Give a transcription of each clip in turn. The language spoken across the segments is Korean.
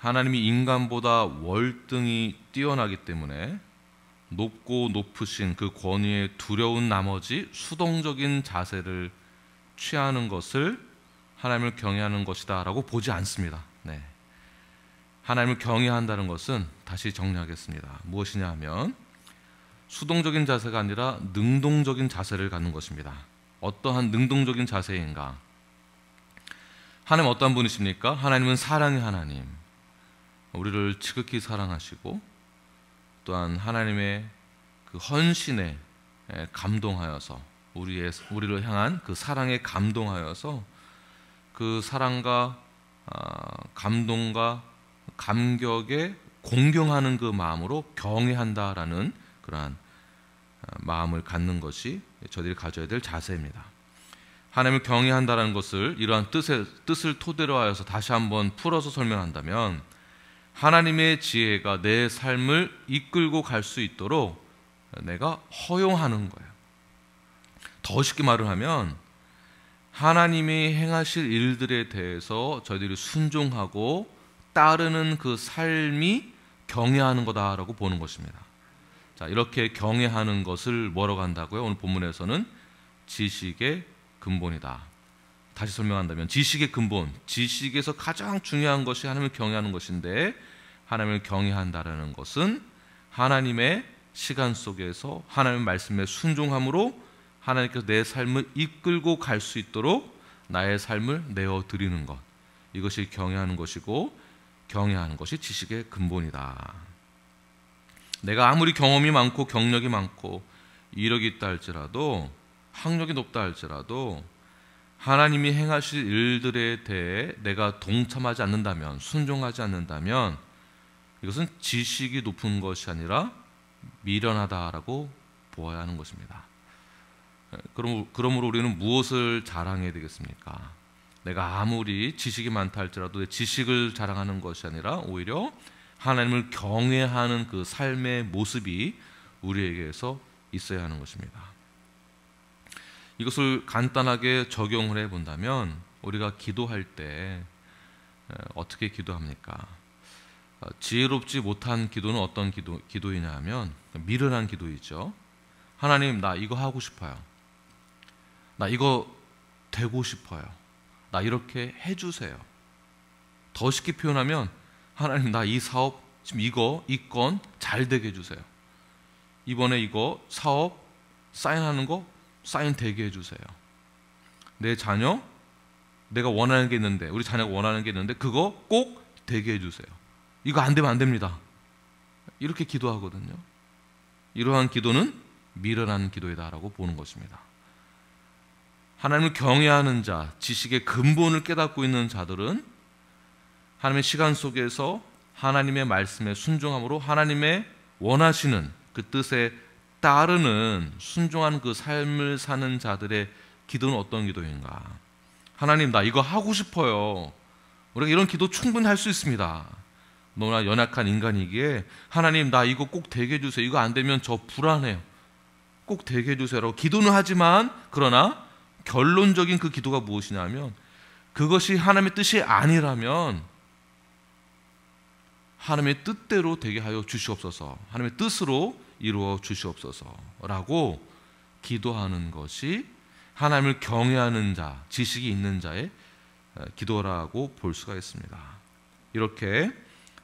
하나님이 인간보다 월등히 뛰어나기 때문에 높고 높으신 그 권위에 두려운 나머지 수동적인 자세를 취하는 것을 하나님을 경외하는 것이다 라고 보지 않습니다. 네. 하나님을 경외한다는 것은, 다시 정리하겠습니다, 무엇이냐 하면 수동적인 자세가 아니라 능동적인 자세를 갖는 것입니다. 어떠한 능동적인 자세인가? 하나님 어떠한 분이십니까? 하나님은 사랑의 하나님, 우리를 지극히 사랑하시고 또한 하나님의 그 헌신에 감동하여서 우리를 향한 그 사랑에 감동하여서 그 사랑과 감동과 감격에 공경하는 그 마음으로 경외한다라는 그러한 마음을 갖는 것이 저희들이 가져야 될 자세입니다. 하나님을 경외한다라는 것을 이러한 뜻을 토대로 하여서 다시 한번 풀어서 설명한다면, 하나님의 지혜가 내 삶을 이끌고 갈 수 있도록 내가 허용하는 거예요. 더 쉽게 말을 하면 하나님이 행하실 일들에 대해서 저희들이 순종하고 따르는 그 삶이 경외하는 거다라고 보는 것입니다. 자, 이렇게 경외하는 것을 뭐라고 한다고요? 오늘 본문에서는 지식의 근본이다. 다시 설명한다면 지식의 근본, 지식에서 가장 중요한 것이 하나님을 경외하는 것인데, 하나님을 경외한다라는 것은 하나님의 시간 속에서 하나님의 말씀에 순종함으로 하나님께서 내 삶을 이끌고 갈 수 있도록 나의 삶을 내어드리는 것, 이것이 경외하는 것이고, 경외하는 것이 지식의 근본이다. 내가 아무리 경험이 많고 경력이 많고 이력이 있다 할지라도, 학력이 높다 할지라도 하나님이 행하실 일들에 대해 내가 동참하지 않는다면, 순종하지 않는다면, 이것은 지식이 높은 것이 아니라 미련하다라고 보아야 하는 것입니다. 그러므로 우리는 무엇을 자랑해야 되겠습니까? 내가 아무리 지식이 많다 할지라도 내 지식을 자랑하는 것이 아니라 오히려 하나님을 경외하는 그 삶의 모습이 우리에게서 있어야 하는 것입니다. 이것을 간단하게 적용을 해본다면, 우리가 기도할 때 어떻게 기도합니까? 지혜롭지 못한 기도는 어떤 기도이냐 하면 미련한 기도이죠. 하나님, 나 이거 하고 싶어요. 나 이거 되고 싶어요. 나 이렇게 해주세요. 더 쉽게 표현하면, 하나님, 나 이 사업, 지금 이 건 잘 되게 해주세요. 이번에 이거 사업 사인하는 거 사인 되게 해주세요. 내 자녀, 내가 원하는 게 있는데, 우리 자녀가 원하는 게 있는데 그거 꼭 되게 해주세요. 이거 안 되면 안 됩니다. 이렇게 기도하거든요. 이러한 기도는 미련한 기도이다라고 보는 것입니다. 하나님을 경외하는 자, 지식의 근본을 깨닫고 있는 자들은 하나님의 시간 속에서 하나님의 말씀에 순종함으로 하나님의 원하시는 그 뜻에 따르는 순종한 그 삶을 사는 자들의 기도는 어떤 기도인가? 하나님, 나 이거 하고 싶어요. 우리가 이런 기도 충분히 할 수 있습니다. 너무나 연약한 인간이기에, 하나님, 나 이거 꼭 되게 해주세요. 이거 안 되면 저 불안해요. 꼭 되게 해주세요 라고 기도는 하지만, 그러나 결론적인 그 기도가 무엇이냐면, 그것이 하나님의 뜻이 아니라면 하나님의 뜻대로 되게 하여 주시옵소서, 하나님의 뜻으로 이루어 주시옵소서라고 기도하는 것이 하나님을 경외하는 자, 지식이 있는 자의 기도라고 볼 수가 있습니다. 이렇게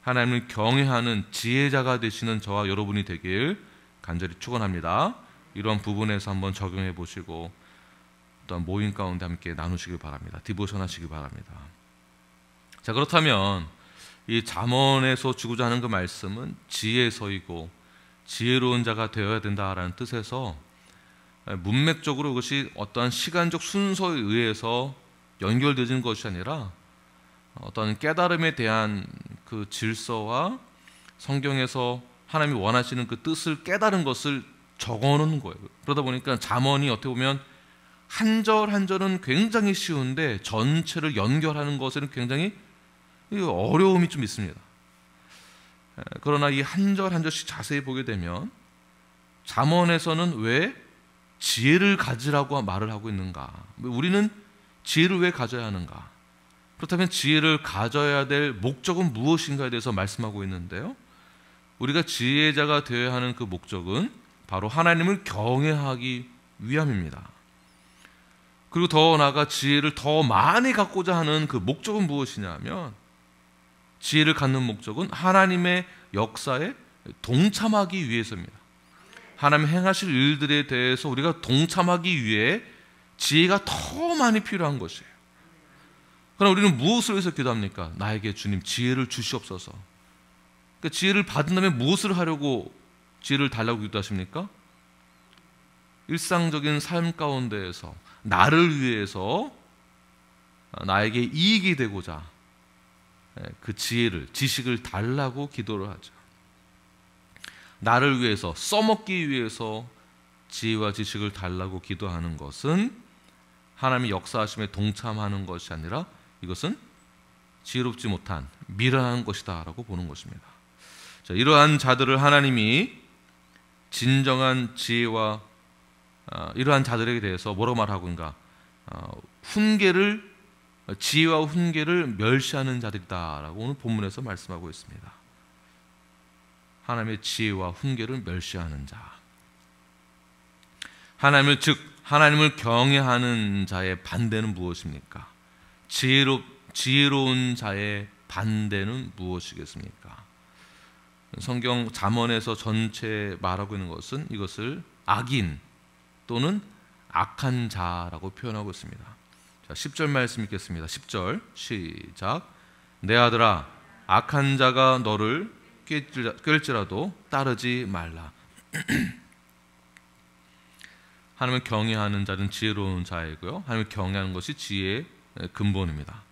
하나님을 경외하는 지혜자가 되시는 저와 여러분이 되길 간절히 축원합니다. 이러한 부분에서 한번 적용해 보시고 또한 모임 가운데 함께 나누시길 바랍니다. 디보션 하시길 바랍니다. 자, 그렇다면 이 잠언에서 주고자 하는 그 말씀은 지혜서이고 지혜로운 자가 되어야 된다라는 뜻에서 문맥적으로 그것이 어떠한 시간적 순서에 의해서 연결되는 것이 아니라 어떤 깨달음에 대한 그 질서와 성경에서 하나님이 원하시는 그 뜻을 깨달은 것을 적어놓는 거예요. 그러다 보니까 잠언이 어떻게 보면 한 절 한 절은 굉장히 쉬운데 전체를 연결하는 것에는 굉장히 어려움이 좀 있습니다. 그러나 이 한 절 한 절씩 자세히 보게 되면 잠언에서는 왜 지혜를 가지라고 말을 하고 있는가? 우리는 지혜를 왜 가져야 하는가? 그렇다면 지혜를 가져야 될 목적은 무엇인가에 대해서 말씀하고 있는데요. 우리가 지혜자가 되어야 하는 그 목적은 바로 하나님을 경외하기 위함입니다. 그리고 더 나아가 지혜를 더 많이 갖고자 하는 그 목적은 무엇이냐면, 지혜를 갖는 목적은 하나님의 역사에 동참하기 위해서입니다. 하나님 행하실 일들에 대해서 우리가 동참하기 위해 지혜가 더 많이 필요한 것이에요. 그럼 우리는 무엇을 위해서 기도합니까? 나에게 주님 지혜를 주시옵소서. 그러니까 지혜를 받는다면 무엇을 하려고 지혜를 달라고 기도하십니까? 일상적인 삶 가운데에서 나를 위해서 나에게 이익이 되고자 그 지혜를, 지식을 달라고 기도를 하죠. 나를 위해서, 써먹기 위해서 지혜와 지식을 달라고 기도하는 것은 하나님의 역사하심에 동참하는 것이 아니라 이것은 지혜롭지 못한 미련한 것이다 라고 보는 것입니다. 자, 이러한 자들을 하나님이 진정한 지혜와 이러한 자들에게 대해서 뭐라고 말하고 있는가? 지혜와 훈계를 멸시하는 자들이다라고 오늘 본문에서 말씀하고 있습니다. 하나님의 지혜와 훈계를 멸시하는 자. 하나님을 경외하는 자의 반대는 무엇입니까? 지혜로운 자의 반대는 무엇이겠습니까? 성경 잠언에서 전체 말하고 있는 것은 이것을 악인 또는 악한 자라고 표현하고 있습니다. 자, 10절 말씀 읽겠습니다. 10절 시작. 내 아들아, 악한 자가 너를 꿰을지라도 따르지 말라. 하나님을 경외하는 자는 지혜로운 자이고요, 하나님을 경외하는 것이 지혜의 근본입니다.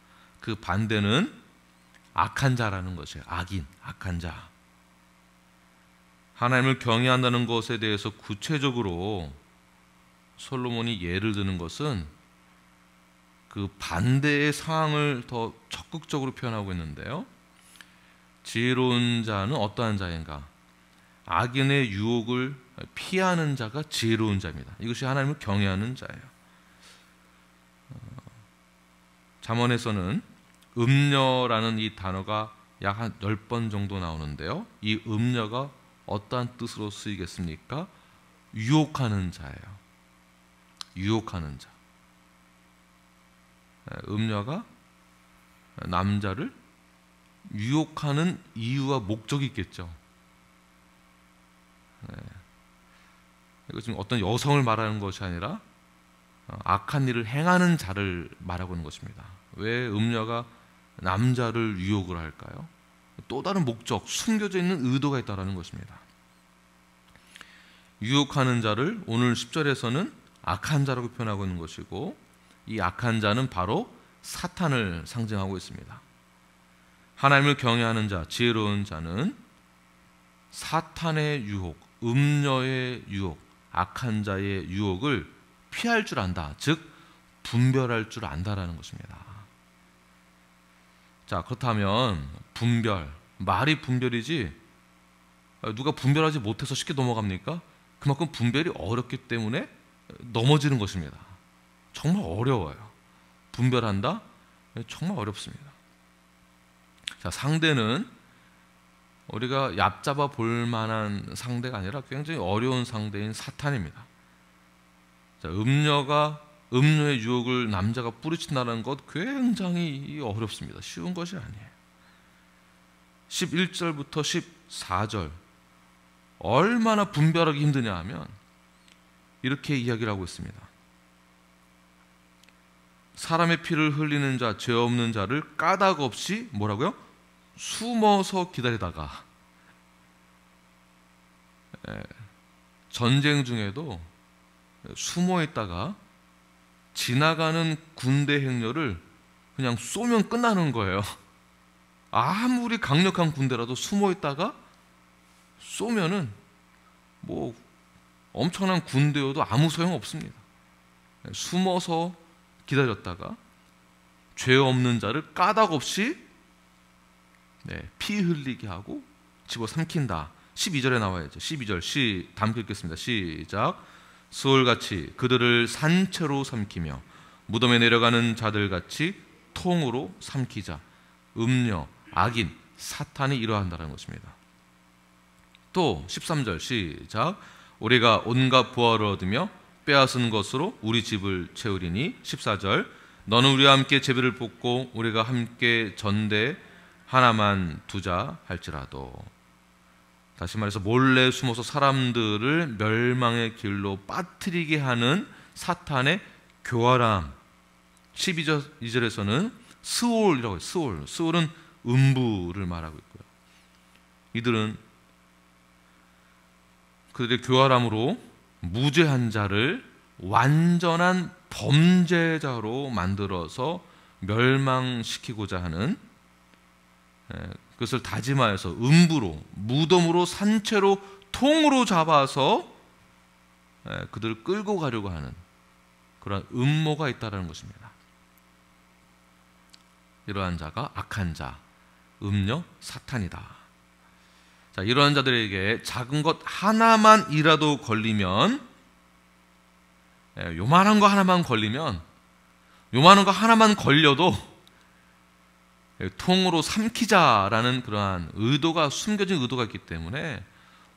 그 반대는 악한 자라는 것이에요. 악인, 악한 자. 하나님을 경외한다는 것에 대해서 구체적으로 솔로몬이 예를 드는 것은 그 반대의 상황을 더 적극적으로 표현하고 있는데요. 지혜로운 자는 어떠한 자인가? 악인의 유혹을 피하는 자가 지혜로운 자입니다. 이것이 하나님을 경외하는 자예요. 잠언에서는 음녀라는 이 단어가 약 한 10번 정도 나오는데요. 이 음녀가 어떠한 뜻으로 쓰이겠습니까? 유혹하는 자예요. 유혹하는 자. 음녀가 남자를 유혹하는 이유와 목적이 있겠죠. 이거 지금 어떤 여성을 말하는 것이 아니라 악한 일을 행하는 자를 말하고 있는 것입니다. 왜 음녀가 남자를 유혹을 할까요? 또 다른 목적, 숨겨져 있는 의도가 있다는 것입니다. 유혹하는 자를 오늘 10절에서는 악한 자라고 표현하고 있는 것이고, 이 악한 자는 바로 사탄을 상징하고 있습니다. 하나님을 경외하는 자, 지혜로운 자는 사탄의 유혹, 음녀의 유혹, 악한 자의 유혹을 피할 줄 안다. 즉 분별할 줄 안다라는 것입니다. 자, 그렇다면 분별, 말이 분별이지 누가 분별하지 못해서 쉽게 넘어갑니까? 그만큼 분별이 어렵기 때문에 넘어지는 것입니다. 정말 어려워요. 분별한다? 정말 어렵습니다. 자, 상대는 우리가 얕잡아 볼 만한 상대가 아니라 굉장히 어려운 상대인 사탄입니다. 자, 음녀의 유혹을 남자가 뿌리친다는 것 굉장히 어렵습니다. 쉬운 것이 아니에요. 11절부터 14절 얼마나 분별하기 힘드냐 하면 이렇게 이야기를 하고 있습니다. 사람의 피를 흘리는 자, 죄 없는 자를 까닭 없이 뭐라고요? 숨어서 기다리다가, 전쟁 중에도 숨어 있다가 지나가는 군대 행렬을 그냥 쏘면 끝나는 거예요. 아무리 강력한 군대라도 숨어 있다가 쏘면은 뭐 엄청난 군대여도 아무 소용 없습니다. 숨어서 기다렸다가 죄 없는 자를 까닭 없이 피 흘리게 하고 집어삼킨다. 12절에 나와야죠. 12절 다 함께 읽겠습니다. 시작. 수월같이 그들을 산채로 삼키며 무덤에 내려가는 자들같이 통으로 삼키자. 음녀, 악인, 사탄이 이러한다는 것입니다. 또 13절 시작. 우리가 온갖 부활을 얻으며 빼앗은 것으로 우리 집을 채우리니. 14절. 너는 우리와 함께 제비를 뽑고 우리가 함께 전대 하나만 두자 할지라도. 다시 말해서 몰래 숨어서 사람들을 멸망의 길로 빠뜨리게 하는 사탄의 교활함. 12절에서는 스올이라고 해요. 스올은 음부를 말하고 있고요. 이들은 그들의 교활함으로 무죄한 자를 완전한 범죄자로 만들어서 멸망시키고자 하는, 그것을 다짐하여서 음부로, 무덤으로, 산채로, 통으로 잡아서 그들을 끌고 가려고 하는 그런 음모가 있다는 것입니다. 이러한 자가 악한 자, 음녀, 사탄이다. 자, 이러한 자들에게 작은 것 하나만이라도 걸리면, 요만한 거 하나만 걸리면, 요만한 거 하나만 걸려도 통으로 삼키자라는 그러한 의도가, 숨겨진 의도가 있기 때문에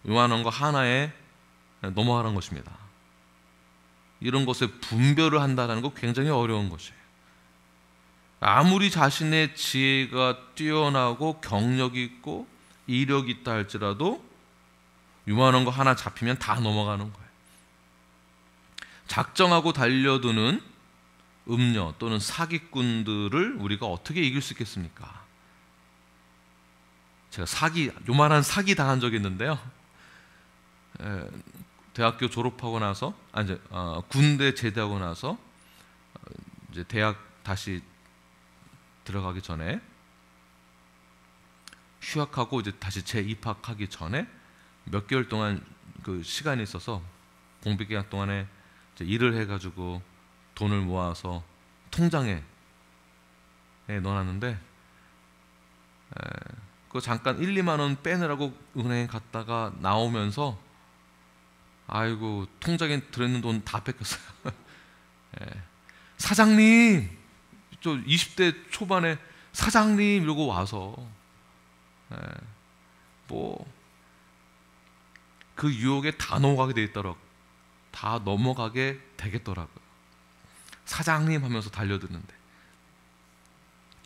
요만한 거 하나에 넘어가는 것입니다. 이런 것에 분별을 한다는 거 굉장히 어려운 것이에요. 아무리 자신의 지혜가 뛰어나고 경력이 있고 이력이 있다 할지라도 요만한 거 하나 잡히면 다 넘어가는 거예요. 작정하고 달려드는 음녀 또는 사기꾼들을 우리가 어떻게 이길 수 있겠습니까? 제가 요만한 사기 당한 적이 있는데요. 대학교 졸업하고 나서, 군대 제대하고 나서 이제 대학 다시 들어가기 전에, 휴학하고 이제 다시 재입학하기 전에 몇 개월 동안 그 시간이 있어서 공백 기간 동안에 이제 일을 해가지고 돈을 모아서 통장에 넣어놨는데, 그거 잠깐 1, 2만 원 빼느라고 은행에 갔다가 나오면서 아이고 통장에 들어있는 돈 다 뺏겼어요. 사장님, 저 20대 초반에 사장님 이러고 와서 뭐 그 유혹에 다 넘어가게 돼 있더라고. 다 넘어가게 되겠더라고요. 사장님 하면서 달려드는데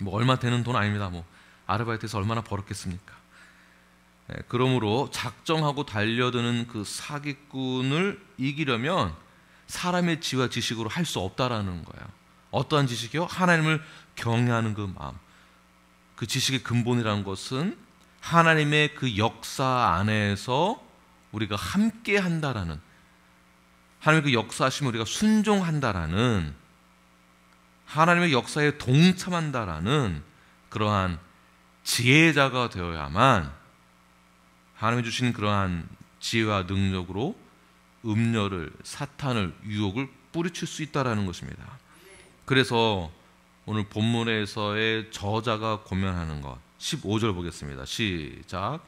뭐 얼마 되는 돈 아닙니다. 뭐 아르바이트해서 얼마나 벌었겠습니까? 그러므로 작정하고 달려드는 그 사기꾼을 이기려면 사람의 지혜와 지식으로 할 수 없다라는 거예요. 어떠한 지식이요? 하나님을 경외하는 그 마음. 그 지식의 근본이라는 것은 하나님의 그 역사 안에서 우리가 함께 한다라는, 하나님의 그 역사하심을 우리가 순종한다라는, 하나님의 역사에 동참한다라는 그러한 지혜자가 되어야만 하나님이 주신 그러한 지혜와 능력으로 음녀를, 사탄을, 유혹을 뿌리칠 수 있다라는 것입니다. 그래서 오늘 본문에서의 저자가 고면하는 것, 15절 보겠습니다. 시작.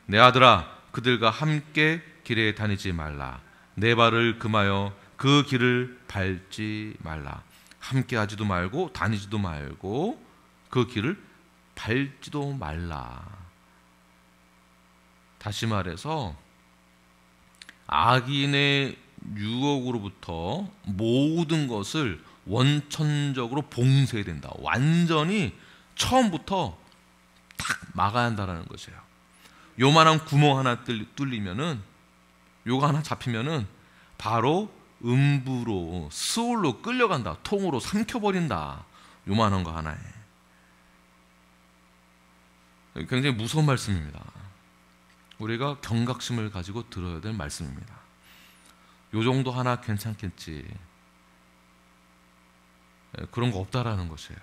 내 아들아, 그들과 함께 길에 다니지 말라. 내 발을 금하여 그 길을 밟지 말라. 함께 하지도 말고 다니지도 말고 그 길을 밟지도 말라. 다시 말해서 악인의 유혹으로부터 모든 것을 원천적으로 봉쇄해야 된다. 완전히 처음부터 딱 막아야 한다는 것이에요. 요만한 구멍 하나 뚫리면은, 요거 하나 잡히면은 바로 음부로, 스올로 끌려간다. 통으로 삼켜버린다. 요만한 거 하나에. 굉장히 무서운 말씀입니다. 우리가 경각심을 가지고 들어야 될 말씀입니다. 요 정도 하나 괜찮겠지, 그런 거 없다라는 것이에요.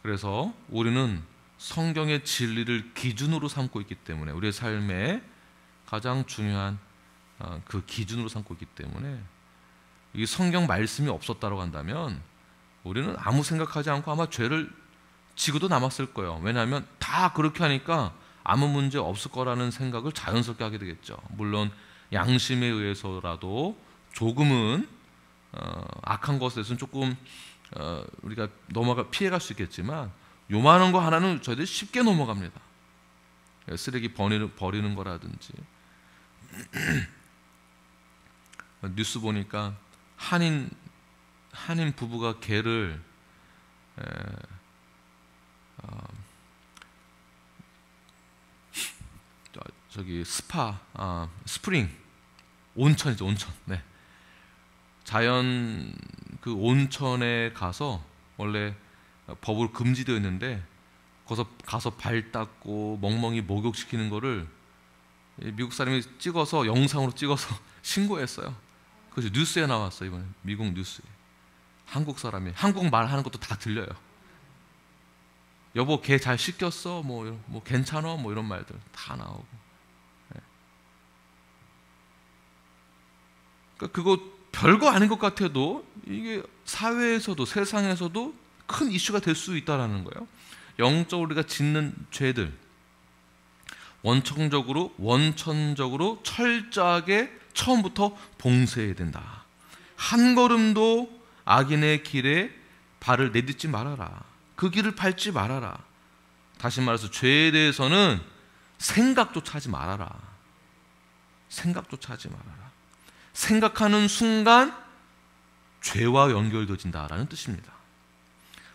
그래서 우리는 성경의 진리를 기준으로 삼고 있기 때문에, 우리의 삶에 가장 중요한 그 기준으로 삼고 있기 때문에, 이 성경 말씀이 없었다고 한다면 우리는 아무 생각하지 않고 아마 죄를 지고도 남았을 거예요. 왜냐하면 다 그렇게 하니까 아무 문제 없을 거라는 생각을 자연스럽게 하게 되겠죠. 물론 양심에 의해서라도 조금은 악한 것에 대해서는 조금 우리가 피해갈 수 있겠지만 요만한 거 하나는 저희들이 쉽게 넘어갑니다. 쓰레기 버리는 거라든지. 뉴스 보니까 한인 부부가 개를 저기 스프링 온천이죠, 온천. 네. 자연 그 온천에 가서 원래 법으로 금지되어 있는데 거기서 가서 발 닦고 멍멍이 목욕시키는 거를 미국 사람이 찍어서 영상으로 찍어서 신고했어요. 그래서 뉴스에 나왔어요. 이번에 미국 뉴스에. 한국 사람이 한국 말하는 것도 다 들려요. 여보 개 잘 씻겼어? 뭐 괜찮아? 뭐 이런 말들 다 나오고. 네. 그러니까 그거 별거 아닌 것 같아도 이게 사회에서도 세상에서도 큰 이슈가 될 수 있다라는 거예요. 영적으로 우리가 짓는 죄들 원천적으로 철저하게 처음부터 봉쇄해야 된다. 한 걸음도 악인의 길에 발을 내딛지 말아라. 그 길을 밟지 말아라. 다시 말해서 죄에 대해서는 생각조차 하지 말아라. 생각조차 하지 말아라. 생각하는 순간 죄와 연결되어진다라는 뜻입니다.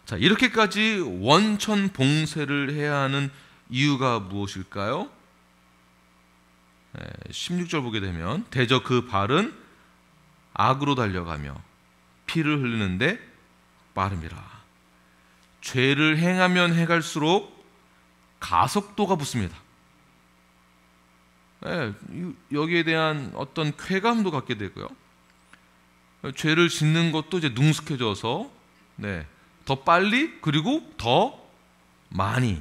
자, 이렇게까지 원천 봉쇄를 해야 하는 이유가 무엇일까요? 16절 보게 되면 대저 그 발은 악으로 달려가며 피를 흘리는데 빠름이라. 죄를 행하면 행할수록 가속도가 붙습니다. 여기에 대한 어떤 쾌감도 갖게 되고요. 죄를 짓는 것도 이제 능숙해져서 더 빨리 그리고 더 많이.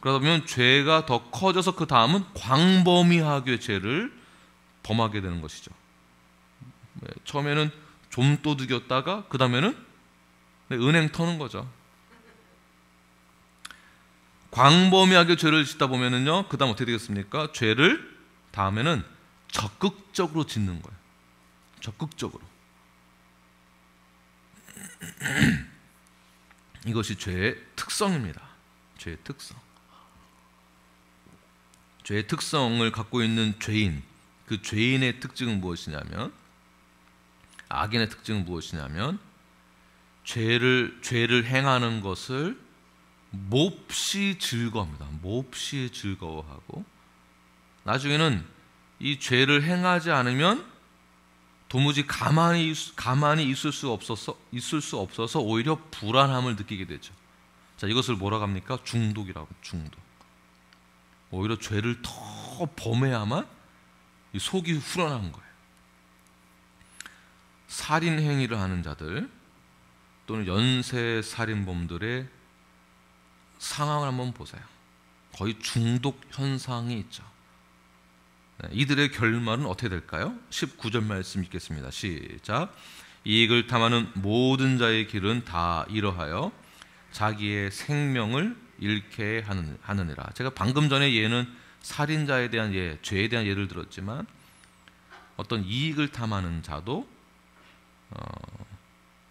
그러다 보면 죄가 더 커져서 그 다음은 광범위하게 죄를 범하게 되는 것이죠. 처음에는 좀 도둑이었다가 그 다음에는 은행 터는 거죠. 광범위하게 죄를 짓다 보면은요, 그 다음 어떻게 되겠습니까? 죄를 다음에는 적극적으로 짓는 거예요. 적극적으로. 이것이 죄의 특성입니다. 죄의 특성. 죄의 특성을 갖고 있는 죄인, 그 죄인의 특징은 무엇이냐면, 악인의 특징은 무엇이냐면, 죄를 행하는 것을 몹시 즐거워합니다. 몹시 즐거워하고, 나중에는 이 죄를 행하지 않으면 도무지 가만히 있을 수 없어서 오히려 불안함을 느끼게 되죠. 자, 이것을 뭐라고 합니까? 중독이라고. 중독. 오히려 죄를 더 범해야만 이 속이 후련한 거예요. 살인 행위를 하는 자들 또는 연쇄 살인범들의 상황을 한번 보세요. 거의 중독 현상이 있죠. 이들의 결말은 어떻게 될까요? 19절 말씀 읽겠습니다. 시작. 이익을 탐하는 모든 자의 길은 다 이러하여 자기의 생명을 잃게 하느니라. 제가 방금 전에 예는 살인자에 대한 죄에 대한 예를 들었지만, 어떤 이익을 탐하는 자도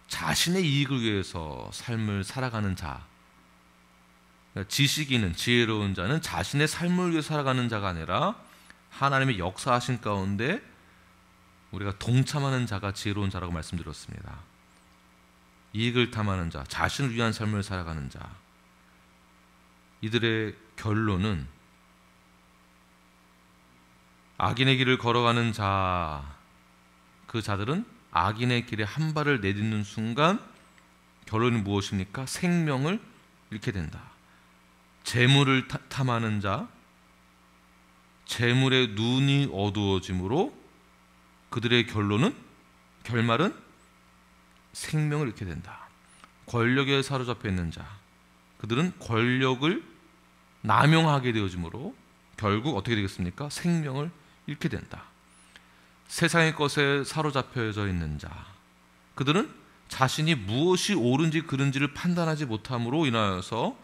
자신의 이익을 위해서 삶을 살아가는 자, 지식 있는 지혜로운 자는 자신의 삶을 위해 살아가는 자가 아니라 하나님의 역사하신 가운데 우리가 동참하는 자가 지혜로운 자라고 말씀드렸습니다. 이익을 탐하는 자, 자신을 위한 삶을 살아가는 자, 이들의 결론은 악인의 길을 걸어가는 자, 그 자들은 악인의 길에 한 발을 내딛는 순간 결론이 무엇입니까? 생명을 잃게 된다. 재물을 탐하는 자, 재물의 눈이 어두워짐으로 그들의 결말은 생명을 잃게 된다. 권력에 사로잡혀 있는 자, 그들은 권력을 남용하게 되어짐으로 결국 어떻게 되겠습니까? 생명을 잃게 된다. 세상의 것에 사로잡혀져 있는 자, 그들은 자신이 무엇이 옳은지 그른지를 판단하지 못함으로 인하여서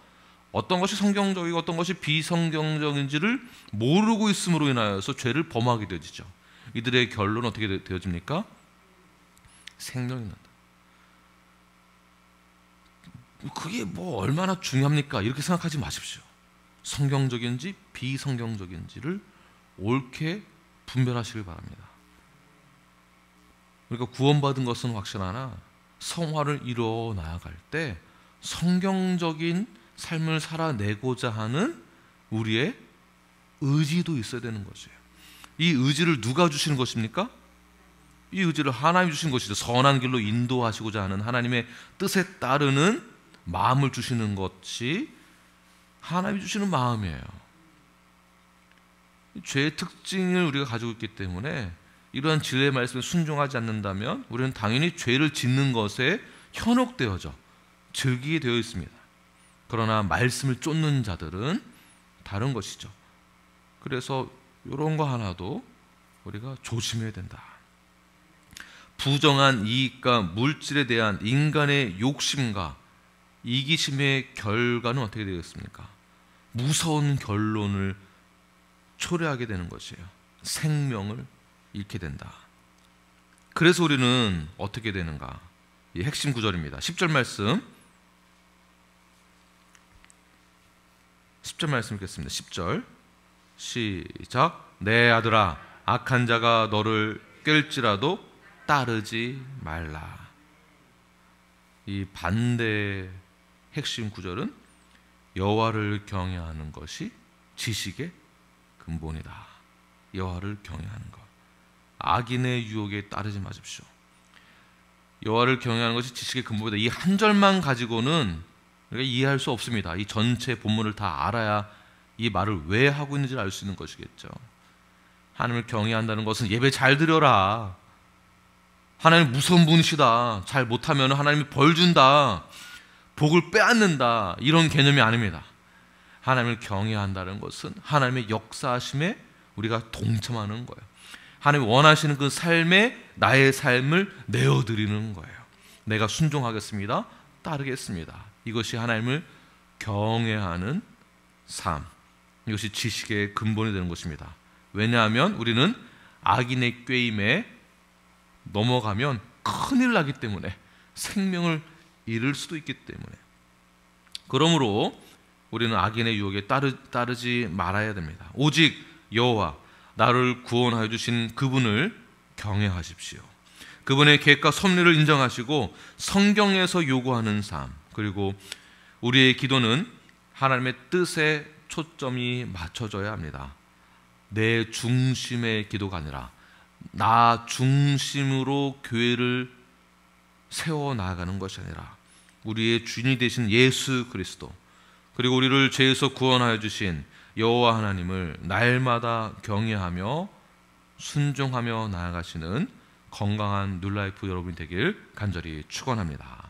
어떤 것이 성경적이고 어떤 것이 비성경적인지를 모르고 있음으로 인하여서 죄를 범하게 되어지죠. 이들의 결론은 어떻게 되어집니까? 생명이 난다. 그게 뭐 얼마나 중요합니까? 이렇게 생각하지 마십시오. 성경적인지 비성경적인지를 옳게 분별하시길 바랍니다. 그러니까 구원받은 것은 확실하나 성화를 이루어 나아갈 때 성경적인 삶을 살아내고자 하는 우리의 의지도 있어야 되는 것이에요. 이 의지를 누가 주시는 것입니까? 이 의지를 하나님이 주신 것이죠. 선한 길로 인도하시고자 하는 하나님의 뜻에 따르는 마음을 주시는 것이 하나님이 주시는 마음이에요. 죄의 특징을 우리가 가지고 있기 때문에 이러한 진리의 말씀에 순종하지 않는다면 우리는 당연히 죄를 짓는 것에 현혹되어져 즐기게 되어 있습니다. 그러나 말씀을 쫓는 자들은 다른 것이죠. 그래서 이런 거 하나도 우리가 조심해야 된다. 부정한 이익과 물질에 대한 인간의 욕심과 이기심의 결과는 어떻게 되겠습니까? 무서운 결론을 초래하게 되는 것이에요. 생명을 잃게 된다. 그래서 우리는 어떻게 되는가? 이 핵심 구절입니다. 10절 말씀 읽겠습니다. 10절 시작. 내 아들아, 악한 자가 너를 깰지라도 따르지 말라. 이 반대의 핵심 구절은 여호와를 경외하는 것이 지식의 근본이다. 여호와를 경외하는 것. 악인의 유혹에 따르지 마십시오. 여호와를 경외하는 것이 지식의 근본이다. 이 한 절만 가지고는 우리가 이해할 수 없습니다. 이 전체 본문을 다 알아야 이 말을 왜 하고 있는지를 알 수 있는 것이겠죠. 하나님을 경외한다는 것은 예배 잘 드려라, 하나님 무서운 분이시다, 잘 못하면 하나님이 벌 준다, 복을 빼앗는다, 이런 개념이 아닙니다. 하나님을 경외한다는 것은 하나님의 역사하심에 우리가 동참하는 거예요. 하나님이 원하시는 그 삶에 나의 삶을 내어드리는 거예요. 내가 순종하겠습니다, 따르겠습니다. 이것이 하나님을 경외하는 삶, 이것이 지식의 근본이 되는 것입니다. 왜냐하면 우리는 악인의 꾀임에 넘어가면 큰일 나기 때문에, 생명을 잃을 수도 있기 때문에. 그러므로 우리는 악인의 유혹에 따르지 말아야 됩니다. 오직 여호와, 나를 구원하여 주신 그분을 경외하십시오. 그분의 계획과 섭리를 인정하시고 성경에서 요구하는 삶, 그리고 우리의 기도는 하나님의 뜻에 초점이 맞춰져야 합니다. 내 중심의 기도가 아니라 나 중심으로 교회를 세워나가는 것이 아니라 우리의 주인이 되신 예수 그리스도, 그리고 우리를 죄에서 구원하여 주신 여호와 하나님을 날마다 경외하며 순종하며 나아가시는 건강한 뉴라이프 여러분이 되길 간절히 축원합니다.